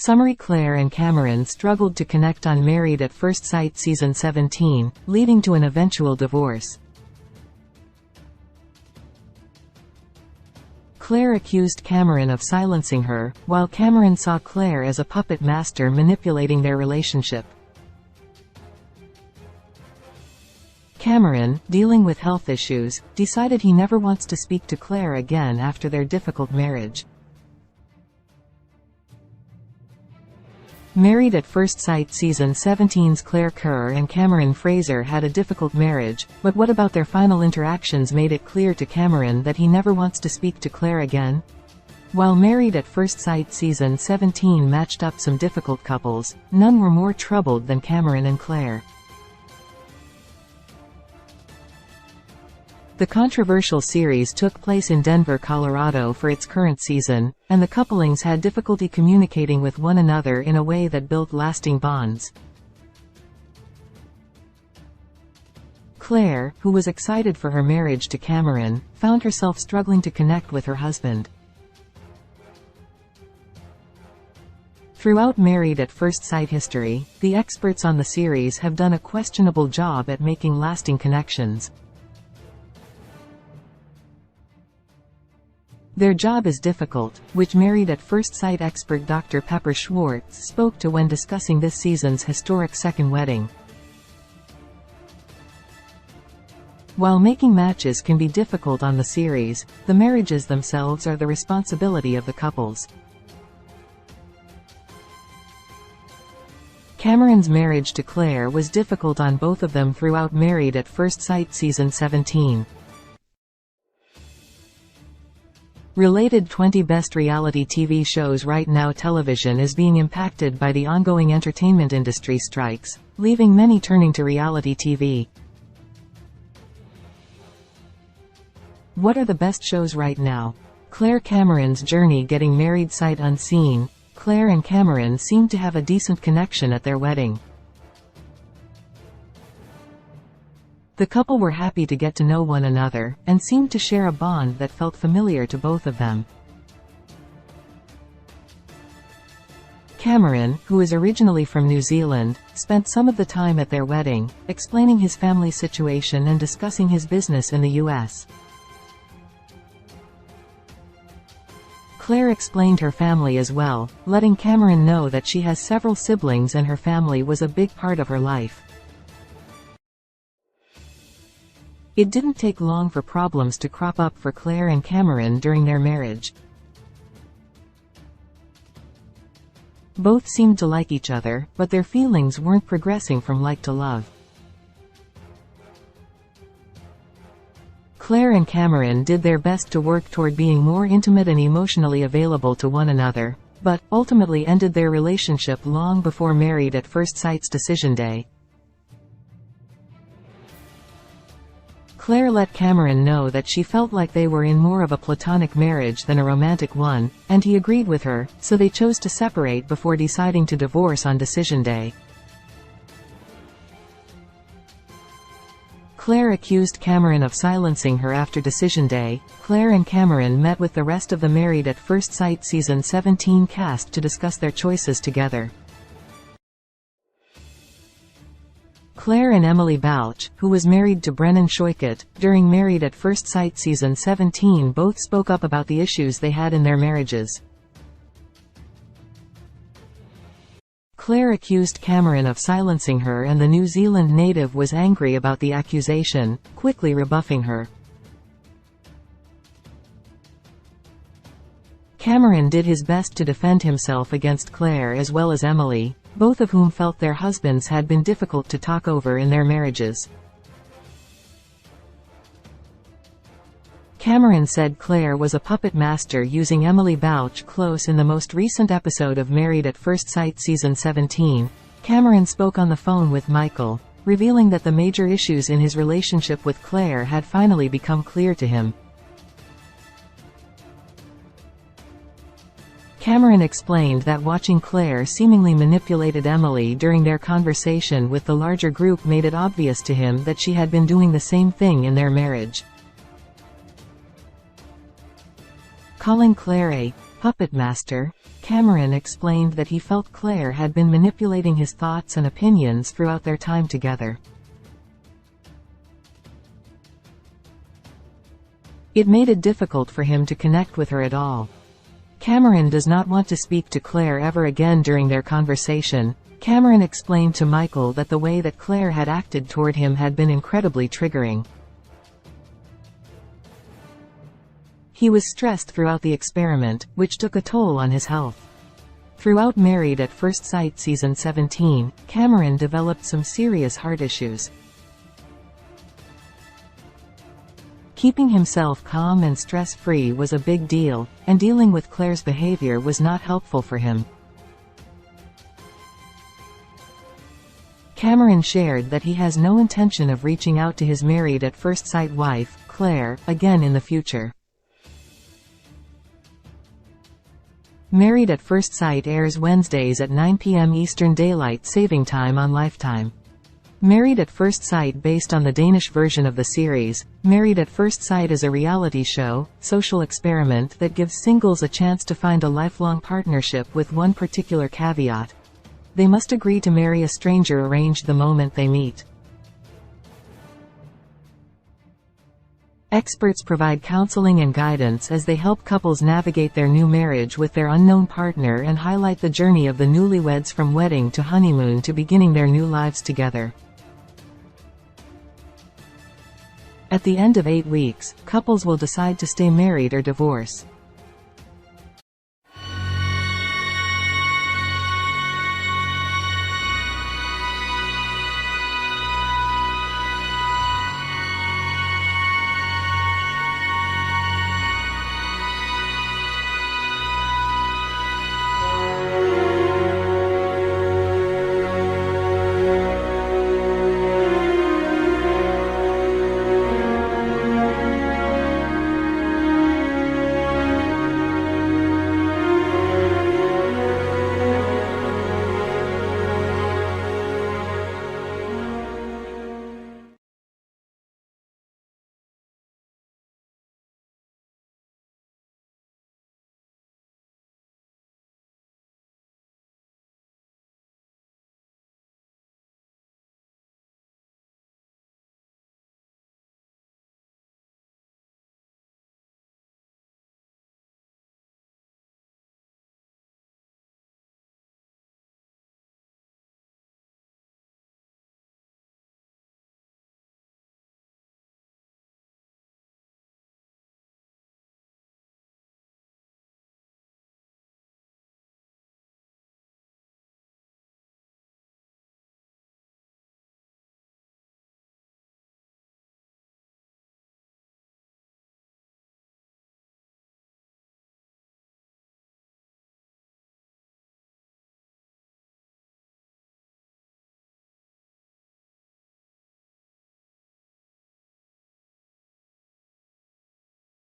Summary: Clare and Cameron struggled to connect on Married at First Sight Season 17, leading to an eventual divorce. Clare accused Cameron of silencing her, while Cameron saw Clare as a puppet master manipulating their relationship. Cameron, dealing with health issues, decided he never wants to speak to Clare again after their difficult marriage. Married at First Sight Season 17's Clare Kerr and Cameron Frazer had a difficult marriage, but what about their final interactions made it clear to Cameron that he never wants to speak to Clare again? While Married at First Sight Season 17 matched up some difficult couples, none were more troubled than Cameron and Clare. The controversial series took place in Denver, Colorado for its current season, and the couplings had difficulty communicating with one another in a way that built lasting bonds. Clare, who was excited for her marriage to Cameron, found herself struggling to connect with her husband. Throughout Married at First Sight history, the experts on the series have done a questionable job at making lasting connections. Their job is difficult, which Married at First Sight expert Dr. Pepper Schwartz spoke to when discussing this season's historic second wedding. While making matches can be difficult on the series, the marriages themselves are the responsibility of the couples. Cameron's marriage to Clare was difficult on both of them throughout Married at First Sight Season 17. Related 20 Best Reality TV Shows. Right now television is being impacted by the ongoing entertainment industry strikes, leaving many turning to reality TV. What are the best shows right now? Clare Cameron's journey getting married sight unseen. Clare and Cameron seemed to have a decent connection at their wedding. The couple were happy to get to know one another, and seemed to share a bond that felt familiar to both of them. Cameron, who is originally from New Zealand, spent some of the time at their wedding, explaining his family situation and discussing his business in the US. Clare explained her family as well, letting Cameron know that she has several siblings and her family was a big part of her life. It didn't take long for problems to crop up for Clare and Cameron during their marriage. Both seemed to like each other, but their feelings weren't progressing from like to love. Clare and Cameron did their best to work toward being more intimate and emotionally available to one another, but ultimately ended their relationship long before Married at First Sight's decision day. Clare let Cameron know that she felt like they were in more of a platonic marriage than a romantic one, and he agreed with her, so they chose to separate before deciding to divorce on decision day. Clare accused Cameron of silencing her after decision day. Clare and Cameron met with the rest of the Married at First Sight Season 17 cast to discuss their choices together. Clare and Emily Bouch, who was married to Brennan Schoikert, during Married at First Sight Season 17 both spoke up about the issues they had in their marriages. Clare accused Cameron of silencing her and the New Zealand native was angry about the accusation, quickly rebuffing her. Cameron did his best to defend himself against Clare as well as Emily, both of whom felt their husbands had been difficult to talk over in their marriages. Cameron said Clare was a puppet master using Emily Bouch close. In the most recent episode of Married at First Sight Season 17, Cameron spoke on the phone with Michael, revealing that the major issues in his relationship with Clare had finally become clear to him. Cameron explained that watching Clare seemingly manipulated Emily during their conversation with the larger group made it obvious to him that she had been doing the same thing in their marriage. Calling Clare a puppet master, Cameron explained that he felt Clare had been manipulating his thoughts and opinions throughout their time together. It made it difficult for him to connect with her at all. Cameron does not want to speak to Clare ever again. During their conversation, Cameron explained to Michael that the way that Clare had acted toward him had been incredibly triggering. He was stressed throughout the experiment, which took a toll on his health. Throughout Married at First Sight Season 17, Cameron developed some serious heart issues. Keeping himself calm and stress-free was a big deal, and dealing with Clare's behavior was not helpful for him. Cameron shared that he has no intention of reaching out to his Married at First Sight wife, Clare, again in the future. Married at First Sight airs Wednesdays at 9 p.m. Eastern Daylight Saving Time on Lifetime. Married at First Sight, based on the Danish version of the series, Married at First Sight is a reality show, social experiment that gives singles a chance to find a lifelong partnership with one particular caveat. They must agree to marry a stranger arranged the moment they meet. Experts provide counseling and guidance as they help couples navigate their new marriage with their unknown partner and highlight the journey of the newlyweds from wedding to honeymoon to beginning their new lives together. At the end of 8 weeks, couples will decide to stay married or divorce.